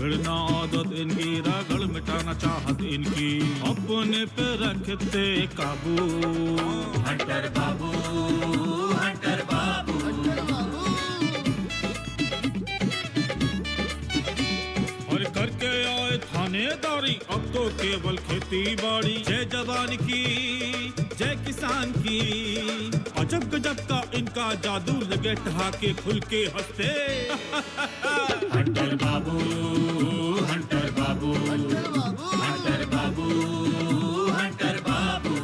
रगड़ना आदत इनकी, रगड़ मिटाना चाहत इनकी, अपने पे रखते काबू। हंटर बाबू, हंटर बाबू, और करके आए थानेदारी, अब तो केवल खेती बाड़ी। जय जवान की, जय किसान की, अजब गजब का इनका जादू, लगे ठहाके खुल के हंसते। हंटर बाबू, हंटर बाबू, हंटर बाबू, हंटर बाबू।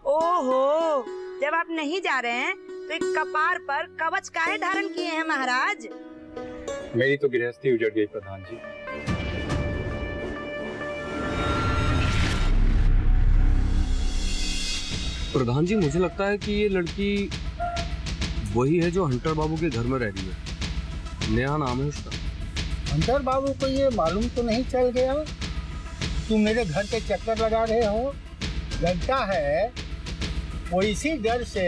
ओहो, जब आप नहीं जा रहे हैं तो एक कपार पर कवच काहे धारण किए हैं महाराज? मेरी तो गृहस्थी उजड़ गई प्रधान जी। प्रधान जी, मुझे लगता है कि ये लड़की वही है जो हंटर बाबू के घर में रह रही है। नेहा नाम है उसका। हंटर बाबू को ये मालूम तो नहीं चल गया तुम मेरे घर के चक्कर लगा रहे हो? लगता है वो इसी डर से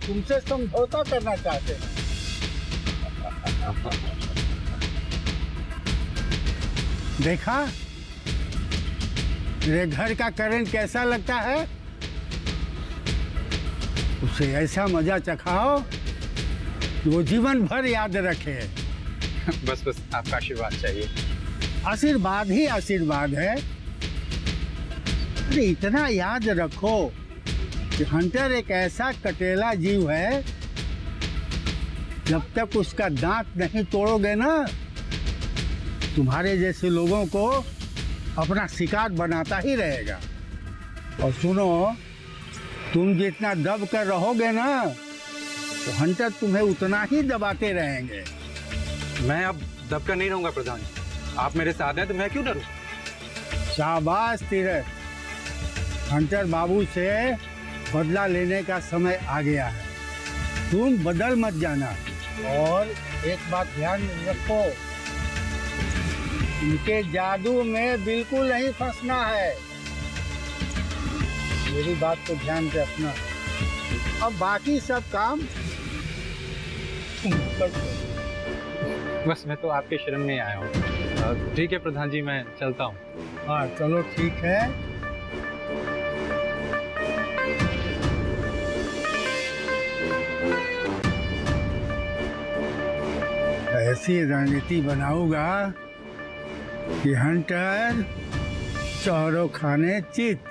तुमसे समझौता करना चाहते हैं। देखा मेरे घर का करंट कैसा लगता है? उसे ऐसा मजा चखाओ कि वो जीवन भर याद रखे। बस बस आपका आशीर्वाद चाहिए। आशीर्वाद ही आशीर्वाद है। अरे इतना याद रखो कि हंटर एक ऐसा कटेला जीव है, जब तक उसका दांत नहीं तोड़ोगे ना, तुम्हारे जैसे लोगों को अपना शिकार बनाता ही रहेगा। और सुनो, तुम जितना दब कर रहोगे ना, तो हंटर तुम्हें उतना ही दबाते रहेंगे। मैं अब दब कर नहीं रहूंगा प्रधान जी। आप मेरे साथ हैं तो मैं क्यों डरूं? शाबाश तीरथ, हंटर बाबू से बदला लेने का समय आ गया है। तुम बदल मत जाना। और एक बात ध्यान रखो, इनके जादू में बिल्कुल नहीं फंसना है। मेरी बात को ध्यान से रखना। अब बाकी सब काम तुम करते। बस मैं तो आपके शरण में आया हूँ। ठीक है प्रधान जी, मैं चलता हूँ। हाँ चलो ठीक है। ऐसी रणनीति बनाऊंगा कि हंटर चौरों खाने चित।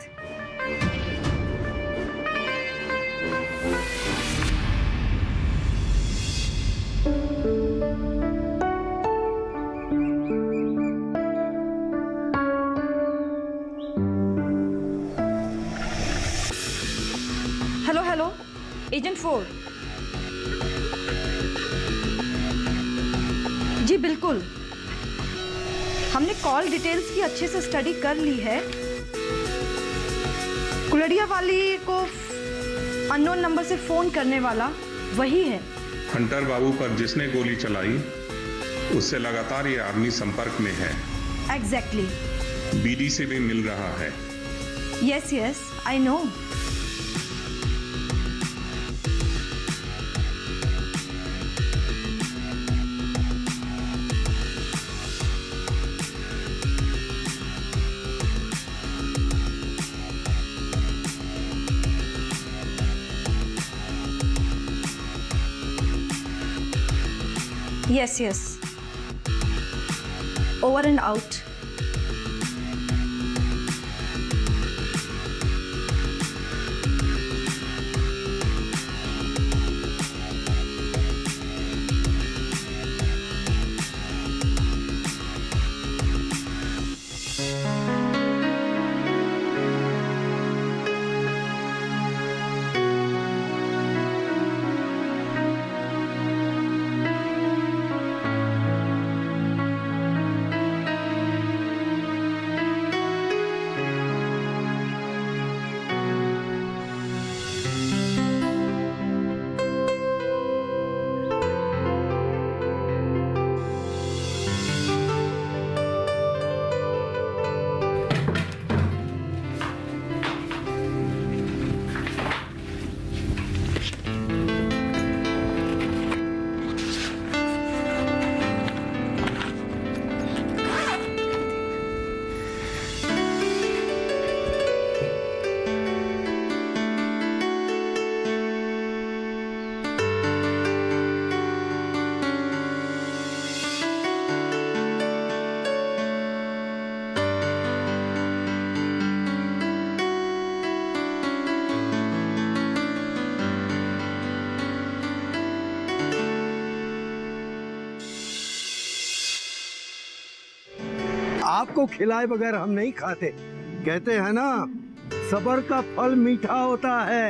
Hello hello, agent 4। जी बिल्कुल, हमने कॉल डिटेल्स की अच्छे से स्टडी कर ली है। कुलड़िया वाली को अननोन नंबर से फोन करने वाला वही है। हंटर बाबू पर जिसने गोली चलाई, उससे लगातार ये आदमी संपर्क में है। एग्जैक्टली। बीडी से भी मिल रहा है। Yes yes, I know. Yes, yes. Over and out. आपको खिलाए बगैर हम नहीं खाते। कहते हैं ना, सब्र का फल मीठा होता है।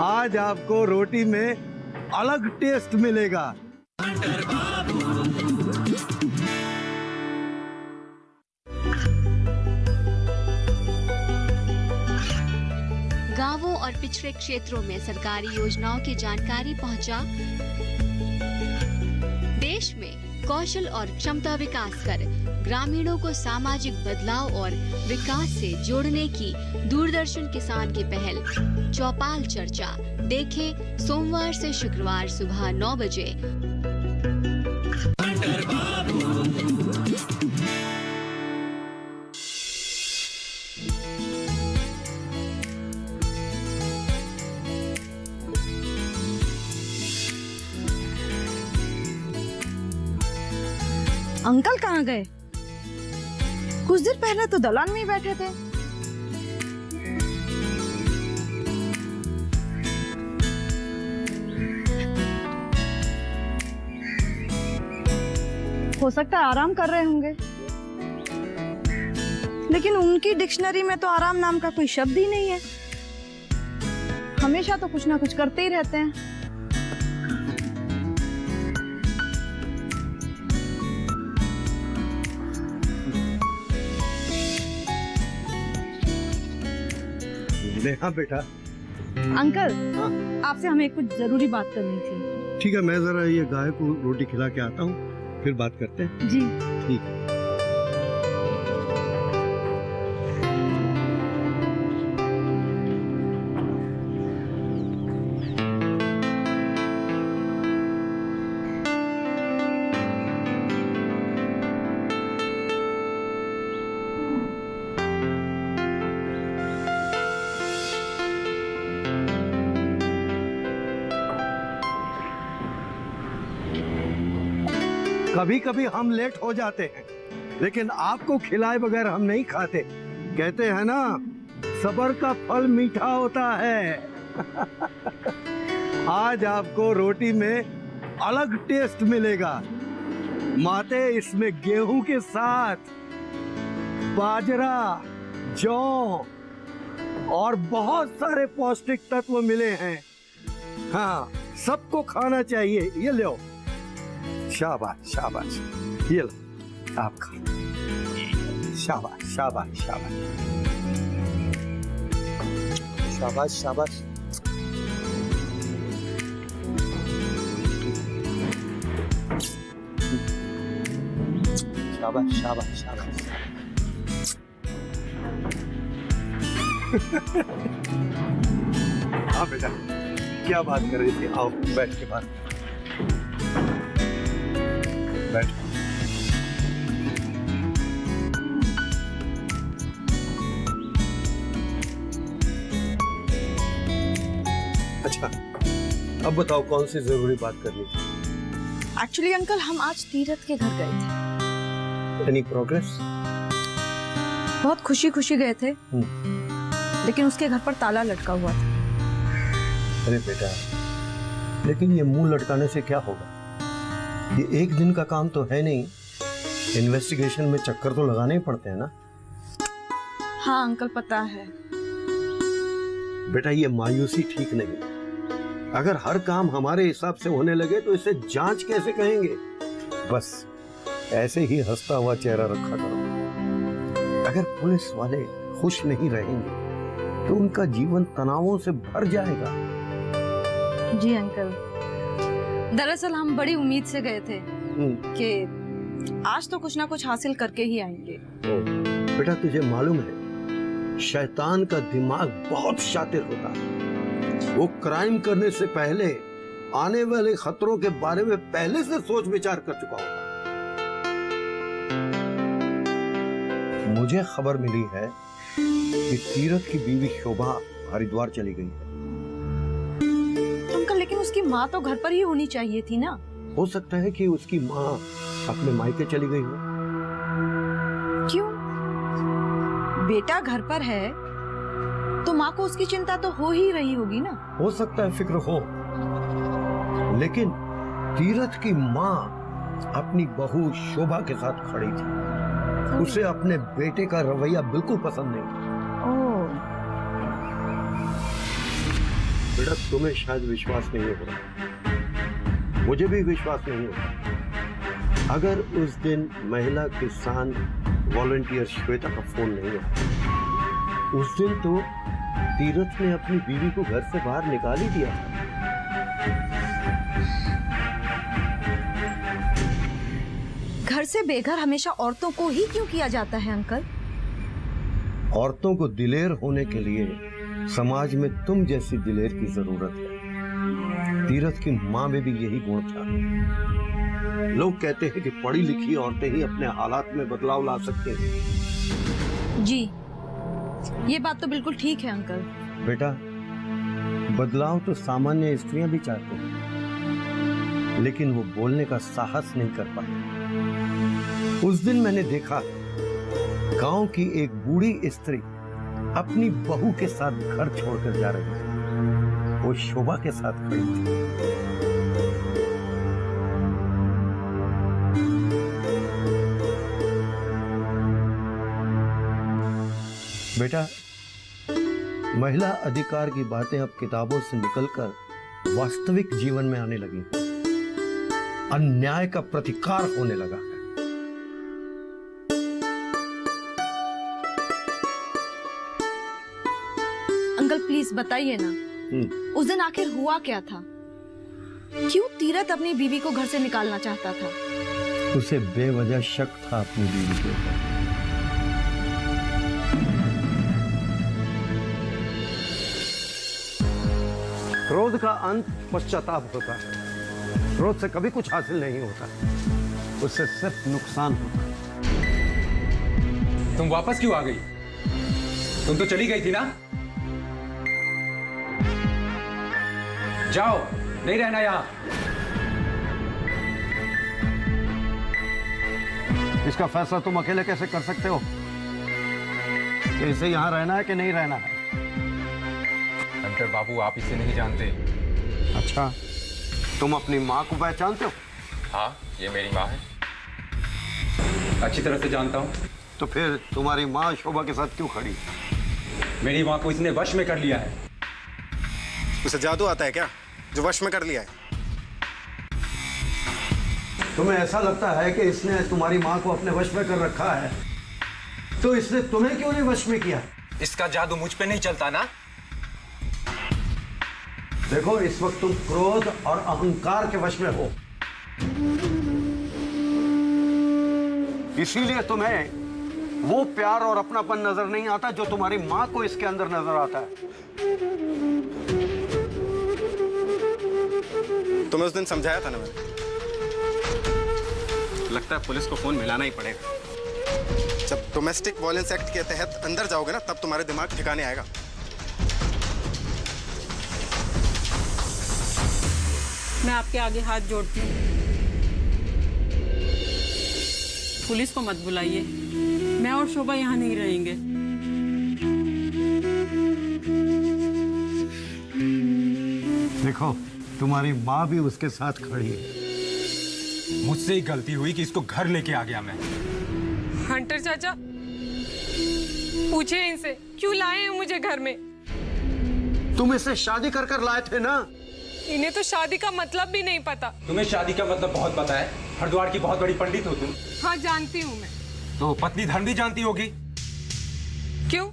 आज आपको रोटी में अलग टेस्ट मिलेगा। गांवों और पिछड़े क्षेत्रों में सरकारी योजनाओं की जानकारी पहुंचा। देश में कौशल और क्षमता विकास कर ग्रामीणों को सामाजिक बदलाव और विकास से जोड़ने की दूरदर्शन किसान की पहल चौपाल चर्चा देखें सोमवार से शुक्रवार सुबह 9 बजे। अंकल कहाँ गए? कुछ देर पहले तो दलान में ही बैठे थे। हो सकता है आराम कर रहे होंगे, लेकिन उनकी डिक्शनरी में तो आराम नाम का कोई शब्द ही नहीं है। हमेशा तो कुछ ना कुछ करते ही रहते हैं। हाँ बेटा। अंकल, हाँ? आपसे हमें कुछ जरूरी बात करनी थी। ठीक है, मैं जरा ये गाय को रोटी खिला के आता हूँ, फिर बात करते हैं। जी ठीक है। कभी कभी हम लेट हो जाते हैं, लेकिन आपको खिलाए बगैर हम नहीं खाते। कहते हैं ना, सब्र का फल मीठा होता है। आज आपको रोटी में अलग टेस्ट मिलेगा। माते इसमें गेहूं के साथ बाजरा, जौ और बहुत सारे पौष्टिक तत्व मिले हैं। हाँ, सबको खाना चाहिए। ये लो, शाबाश शाबाश, ये लो आप खा। शाबाश शाबाश शाबाश शाबाश शाबाश। शाबाश शाबाश शाबाश। हाँ बेटा, क्या बात कर रही थी? आओ बैठ के बात। बैठ। अच्छा, अब बताओ कौन सी जरूरी बात करनी थी? एक्चुअली अंकल, हम आज तीरथ के घर गए थे। Any progress? बहुत खुशी खुशी गए थे, लेकिन उसके घर पर ताला लटका हुआ था। अरे बेटा, लेकिन ये मुंह लटकाने से क्या होगा? ये एक दिन का काम तो है नहीं। इन्वेस्टिगेशन में चक्कर तो लगाने ही पड़ते हैं ना। हाँ अंकल, पता है। बेटा, ये मायूसी ठीक नहीं। अगर हर काम हमारे हिसाब से होने लगे तो इसे जांच कैसे कहेंगे? बस ऐसे ही हंसता हुआ चेहरा रखा करो। अगर पुलिस वाले खुश नहीं रहेंगे तो उनका जीवन तनावों से भर जाएगा। जी अंकल, दरअसल हम बड़ी उम्मीद से गए थे कि आज तो कुछ ना कुछ हासिल करके ही आएंगे। बेटा, तुझे मालूम है, शैतान का दिमाग बहुत शातिर होता है। वो क्राइम करने से पहले आने वाले खतरों के बारे में पहले से सोच विचार कर चुका होगा। मुझे खबर मिली है कि तीरथ की बीवी शोभा हरिद्वार चली गई है। अंकल, लेकिन उसकी माँ तो घर पर ही होनी चाहिए थी ना। हो सकता है कि उसकी माँ अपने मायके चली गई हो। क्यों? बेटा घर पर है तो माँ को उसकी चिंता तो हो ही रही होगी ना। हो सकता है फिक्र हो, लेकिन तीरथ की माँ अपनी बहू शोभा के साथ खड़ी थी। उसे अपने बेटे का रवैया बिल्कुल पसंद नहीं। ओह, बेटा तुम्हें शायद विश्वास नहीं हो रहा, मुझे भी विश्वास नहीं हो रहा। अगर उस दिन महिला किसान वॉलंटियर श्वेता का फोन नहीं आया, उस दिन तो तीरथ ने अपनी बीवी को घर से बाहर निकाल ही दिया। घर से बेघर हमेशा औरतों को ही क्यों किया जाता है अंकल? औरतों को दिलेर होने के लिए समाज में तुम जैसी दिलेर की जरूरत है। तीरथ की मां में भी यही गुण था। लोग कहते हैं कि पढ़ी लिखी औरतें ही अपने हालात में बदलाव ला सकती हैं। जी, ये बात तो बिल्कुल ठीक है अंकल। बेटा, बदलाव तो सामान्य स्त्रियां भी चाहती हैं, लेकिन वो बोलने का साहस नहीं कर पाती। उस दिन मैंने देखा गांव की एक बूढ़ी स्त्री अपनी बहू के साथ घर छोड़कर जा रही थी। वो शोभा के साथ खड़ी थी। बेटा, महिला अधिकार की बातें अब किताबों से निकलकर वास्तविक जीवन में आने लगी। अन्याय का प्रतिकार होने लगा है। अंकल प्लीज बताइए ना, उस दिन आखिर हुआ क्या था? क्यों तीरथ अपनी बीवी को घर से निकालना चाहता था? उसे बेवजह शक था अपनी बीवी के ऊपर। क्रोध का अंत पश्चाताप होता है। क्रोध से कभी कुछ हासिल नहीं होता, उससे सिर्फ नुकसान होता है। तुम वापस क्यों आ गई? तुम तो चली गई थी ना? जाओ, नहीं रहना यहाँ। इसका फैसला तुम अकेले कैसे कर सकते हो कि इसे यहाँ रहना है कि नहीं रहना है? हंटर बाबू, आप इसे नहीं जानते। अच्छा, तुम अपनी माँ को पहचानते हो? हाँ, ये मेरी माँ है, अच्छी तरह से जानता हूँ। तो फिर तुम्हारी माँ शोभा के साथ क्यों खड़ी? मेरी माँ को इसने वश में कर लिया है। उसे जादू आता है क्या जो वश में कर लिया है? तुम्हें ऐसा लगता है कि इसने तुम्हारी माँ को अपने वश में कर रखा है, तो इसने तुम्हें क्यों नहीं वश में किया? इसका जादू मुझ पे नहीं चलता ना। देखो, इस वक्त तुम क्रोध और अहंकार के वश में हो, इसीलिए तुम्हें वो प्यार और अपनापन नजर नहीं आता जो तुम्हारी माँ को इसके अंदर नजर आता है। तुम्हें उस दिन समझाया था ना मैंने। लगता है पुलिस को फोन मिलाना ही पड़ेगा। जब डोमेस्टिक वायलेंस एक्ट के तहत अंदर जाओगे ना, तब तुम्हारे दिमाग ठिकाने आएगा। मैं आपके आगे हाथ जोड़ती हूँ, पुलिस को मत बुलाइए। मैं और शोभा यहाँ नहीं रहेंगे। देखो, तुम्हारी माँ भी उसके साथ खड़ी है। मुझसे ही गलती हुई कि इसको घर लेके आ गया मैं। हंटर चाचा, पूछिए इनसे क्यों लाए हैं मुझे घर में। तुम इसे शादी कर कर लाए थे ना। इन्हें तो शादी का मतलब भी नहीं पता। तुम्हें शादी का मतलब बहुत पता है। हरिद्वार की बहुत बड़ी पंडित हो तुम। हाँ, जानती हूँ मैं। तो पत्नी धर्म भी जानती होगी। क्यों,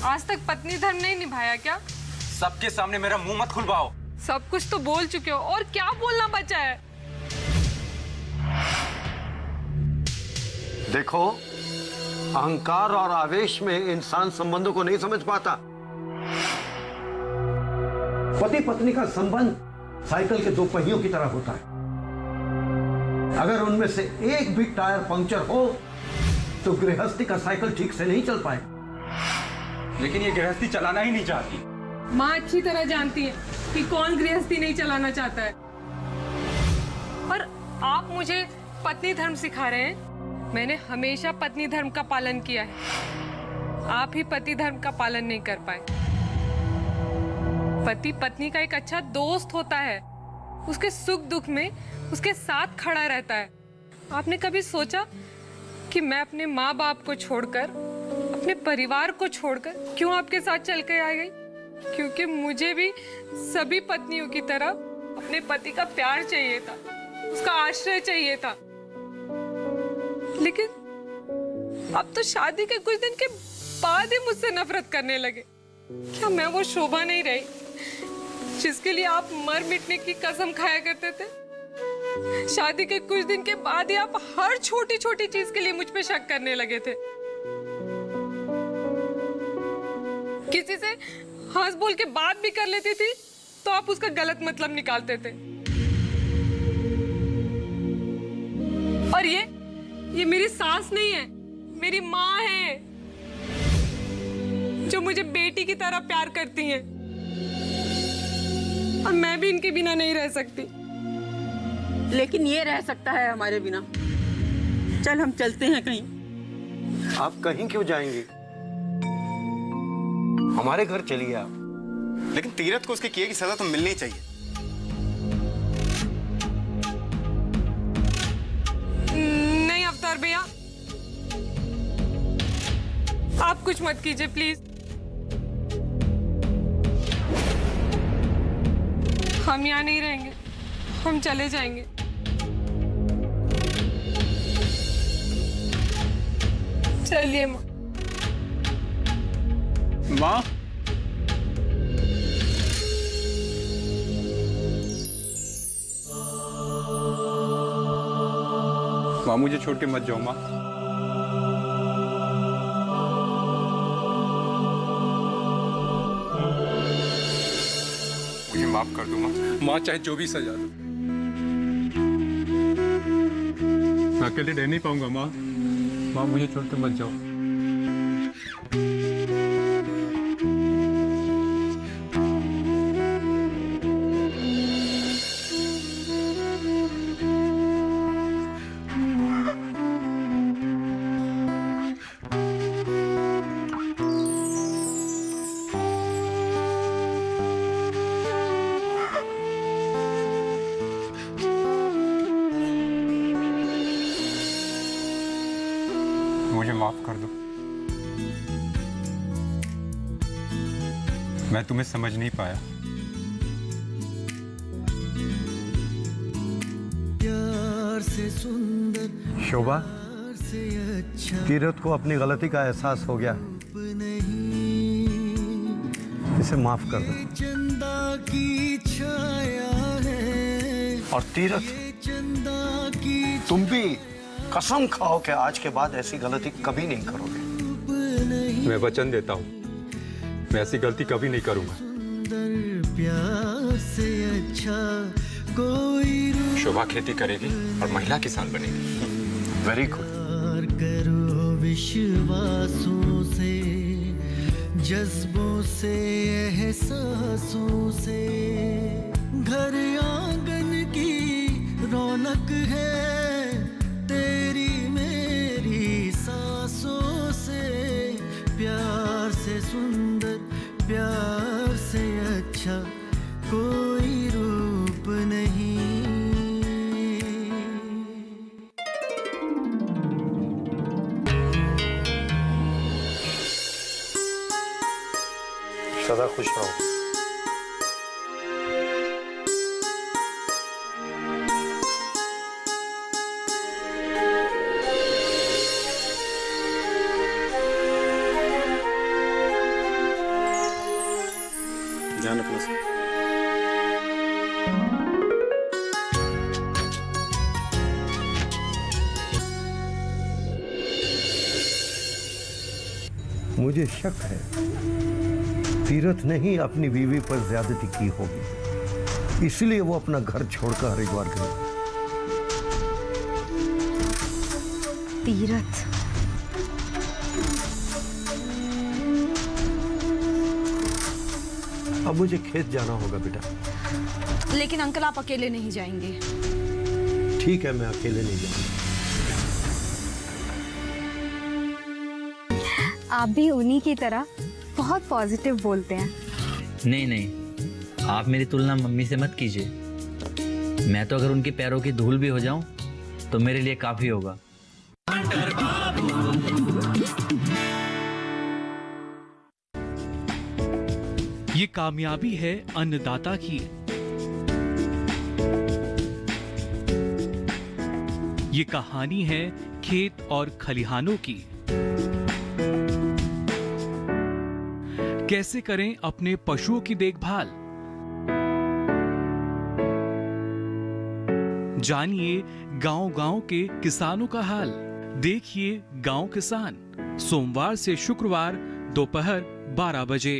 आज तक पत्नी धर्म नहीं निभाया क्या? सबके सामने मेरा मुंह मत खुलवाओ। सब कुछ तो बोल चुके हो, और क्या बोलना बचा है? देखो, अहंकार और आवेश में इंसान संबंधों को नहीं समझ पाता। पति पत्नी का संबंध साइकिल के दो पहियों की तरह होता है। अगर उनमें से एक भी टायर पंक्चर हो तो गृहस्थी का साइकिल ठीक से नहीं चल पाए। लेकिन ये गृहस्थी चलाना ही नहीं चाहती। माँ अच्छी तरह जानती है कि कौन गृहस्थी नहीं चलाना चाहता है। और आप मुझे पत्नी धर्म सिखा रहे हैं। मैंने हमेशा पत्नी धर्म का पालन किया है। आप ही पति धर्म का पालन नहीं कर पाए। पति पत्नी का एक अच्छा दोस्त होता है, उसके सुख दुख में उसके साथ खड़ा रहता है। आपने कभी सोचा कि मैं अपने माँ बाप को छोड़कर, अपने परिवार को छोड़कर क्यों आपके साथ चल कर आ गई? क्योंकि मुझे भी सभी पत्नियों की तरह अपने पति का प्यार चाहिए था, उसका आश्रय चाहिए था। लेकिन अब तो शादी के कुछ दिन के बाद ही मुझसे नफरत करने लगे। क्या मैं वो शोभा नहीं रही जिसके लिए आप मर मिटने की कसम खाया करते थे? शादी के कुछ दिन के बाद ही आप हर छोटी छोटी चीज के लिए मुझ पे शक करने लगे थे। किसी से हंस बोल के बात भी कर लेती थी तो आप उसका गलत मतलब निकालते थे। और ये मेरी सास नहीं है, मेरी माँ है जो मुझे बेटी की तरह प्यार करती हैं। और मैं भी इनके बिना नहीं रह सकती। लेकिन ये रह सकता है हमारे बिना। चल हम चलते हैं कहीं। आप कहीं क्यों जाएंगी? हमारे घर चलिए आप। लेकिन तीरथ को उसके किए की सजा तो मिलनी चाहिए। नहीं अवतार भैया, आप कुछ मत कीजिए प्लीज। हम यहाँ नहीं रहेंगे, हम चले जाएंगे। चलिए माँ। माँ, माँ मुझे छोड़ के मत जाओ माँ। मुझे माफ कर दो माँ। माँ चाहे जो भी सजा दो, मैं अकेले रह नहीं पाऊंगा माँ। माँ मुझे छोड़ के मत जाओ। मुझे माफ कर दो। मैं तुम्हें समझ नहीं पाया। शोभा, तीरथ को अपनी गलती का एहसास हो गया, इसे माफ कर दो। और तीरथ, तुम भी कसम खाओ कि आज के बाद ऐसी गलती कभी नहीं करोगे। मैं वचन देता हूँ, मैं ऐसी गलती कभी नहीं करूंगा। शोभा खेती करेगी और महिला किसान बनेगी। Very good. करो विश्वासों से, जज्बों से, एहसासों से, घर आंगन की रौनक है तेरी मेरी सांसों से। प्यार से सुंदर, प्यार से अच्छा कोई रूप नहीं। सदा खुश रहो। ध्यान रखना सर। मुझे शक है तीरथ ने ही अपनी बीवी पर ज्यादती की होगी, इसलिए वो अपना घर छोड़कर हरिद्वार गई। तीरथ, अब मुझे खेत जाना होगा बेटा। लेकिन अंकल आप अकेले नहीं जाएंगे। ठीक है, मैं अकेले नहीं जाऊंगा। आप भी उन्हीं की तरह बहुत पॉजिटिव बोलते हैं। नहीं नहीं, आप मेरी तुलना मम्मी से मत कीजिए। मैं तो अगर उनके पैरों की धूल भी हो जाऊं तो मेरे लिए काफी होगा। ये कामयाबी है अन्नदाता की। ये कहानी है खेत और खलिहानों की। कैसे करें अपने पशुओं की देखभाल, जानिए गांव-गांव के किसानों का हाल। देखिए गांव किसान, सोमवार से शुक्रवार दोपहर 12 बजे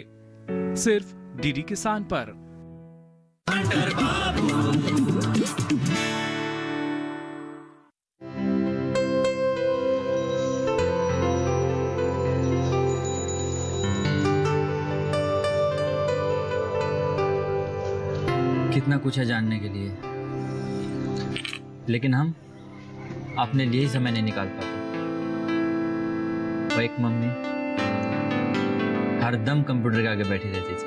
सिर्फ डीडी किसान पर। कितना कुछ है जानने के लिए, लेकिन हम अपने लिए ही समय नहीं निकाल पाते। वो एक मम्मी हरदम कंप्यूटर के आगे बैठी रहती थी।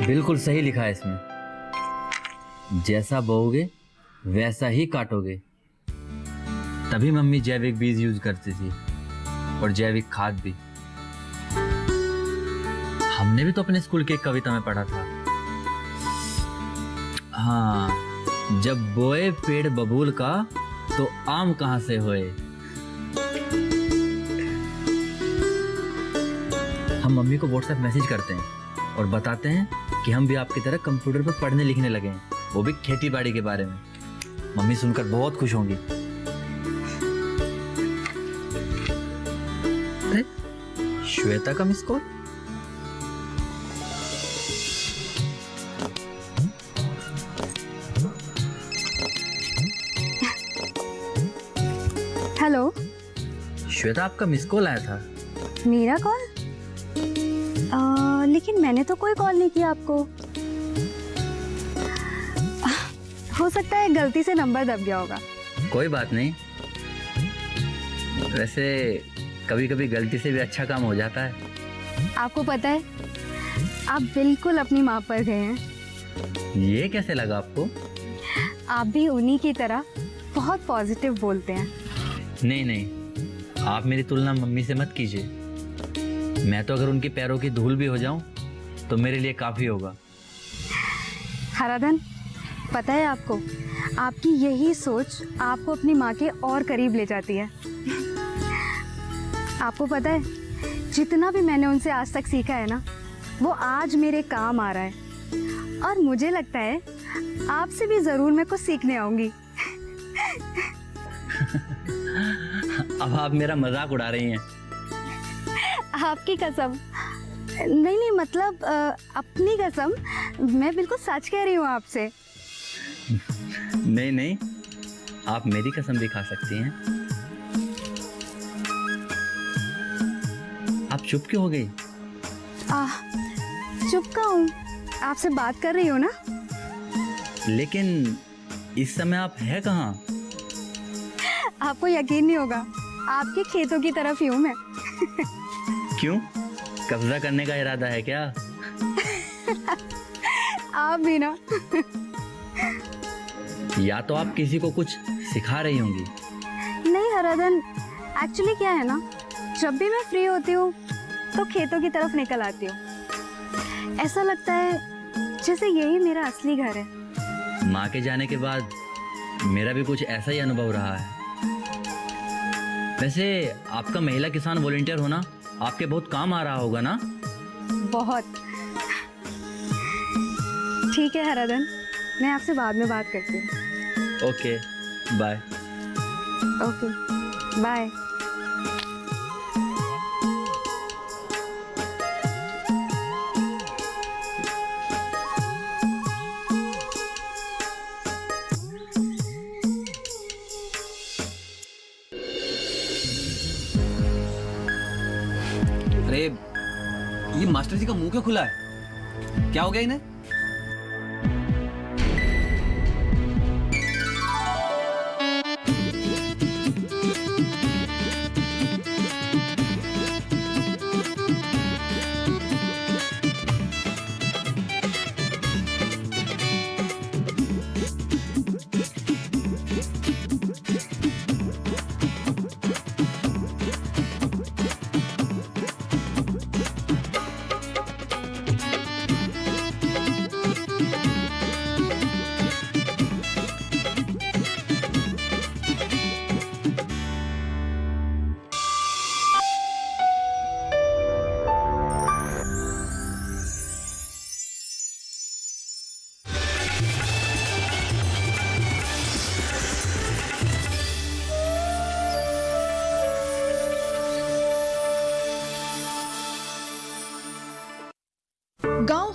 बिल्कुल सही लिखा है इसमें, जैसा बोओगे वैसा ही काटोगे। तभी मम्मी जैविक बीज यूज करती थी और जैविक खाद भी। हमने भी तो अपने स्कूल की एक कविता में पढ़ा था, हाँ, जब बोए पेड़ बबूल का तो आम कहां से होए। हम मम्मी को व्हाट्सएप मैसेज करते हैं और बताते हैं कि हम भी आपकी तरह कंप्यूटर पर पढ़ने लिखने लगे हैं, वो भी खेती बाड़ी के बारे में। मम्मी सुनकर बहुत खुश होंगी। श्वेता का मिस कॉल। हेलो श्वेता, आपका मिस कॉल आया था। मेरा कॉल? लेकिन मैंने तो कोई कॉल नहीं किया आपको। हो सकता है गलती से नंबर दब गया होगा। कोई बात नहीं, वैसे कभी कभी गलती से भी अच्छा काम हो जाता है। आपको पता है, आप बिल्कुल अपनी माँ पर गए हैं। ये कैसे लगा आपको? आप भी उन्हीं की तरह बहुत पॉजिटिव बोलते हैं। नहीं नहीं, आप मेरी तुलना मम्मी से मत कीजिए। मैं तो अगर उनके पैरों की धूल भी हो जाऊं तो मेरे लिए काफी होगा। हराधन, पता है आपको, आपकी यही सोच आपको अपनी माँ के और करीब ले जाती है। आपको पता है, जितना भी मैंने उनसे आज तक सीखा है ना, वो आज मेरे काम आ रहा है। और मुझे लगता है आपसे भी जरूर मैं कुछ सीखने आऊंगी। अब आप मेरा मजाक उड़ा रही हैं। आपकी कसम। नहीं मतलब अपनी कसम, मैं बिल्कुल सच कह रही हूँ आपसे। नहीं नहीं, आप मेरी कसम भी खा सकती हैं। आप चुप क्यों हो गई? चुप का हूँ, आपसे बात कर रही हो ना। लेकिन इस समय आप है कहाँ? आपको यकीन नहीं होगा, आपके खेतों की तरफ ही हूँ मैं। क्यों, कब्जा करने का इरादा है क्या? आप भी ना। या तो आप किसी को कुछ सिखा रही होंगी। नहीं हराधन, एक्चुअली क्या है ना, जब भी मैं फ्री होती हूँ तो खेतों की तरफ निकल आती हूँ। ऐसा लगता है जैसे यही मेरा असली घर है। माँ के जाने के बाद मेरा भी कुछ ऐसा ही अनुभव रहा है। वैसे आपका महिला किसान वॉलंटियर होना आपके बहुत काम आ रहा होगा ना? बहुत। ठीक है हराधन, मैं आपसे बाद में बात करती हूँ। Okay bye. Okay bye. अरे ये मास्टर जी का मुंह क्यों खुला है? क्या हो गया इन्हें?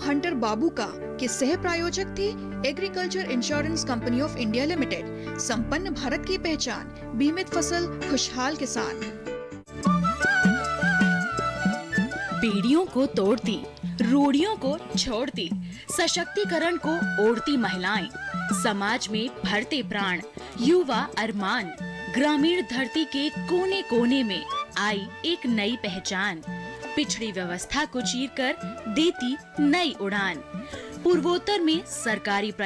हंटर बाबू का के सह प्रायोजक थे agriculture insurance company of India limited. संपन्न भारत की पहचान, बीमित फसल, खुशहाल किसान। बेड़ियों को तोड़ती, रूढ़ियों को छोड़ती, सशक्तिकरण को ओढ़ती महिलाएं, समाज में भरते प्राण, युवा अरमान, ग्रामीण धरती के कोने कोने में आई एक नई पहचान, पिछड़ी व्यवस्था को चीरकर देती नई उड़ान। पूर्वोत्तर में सरकारी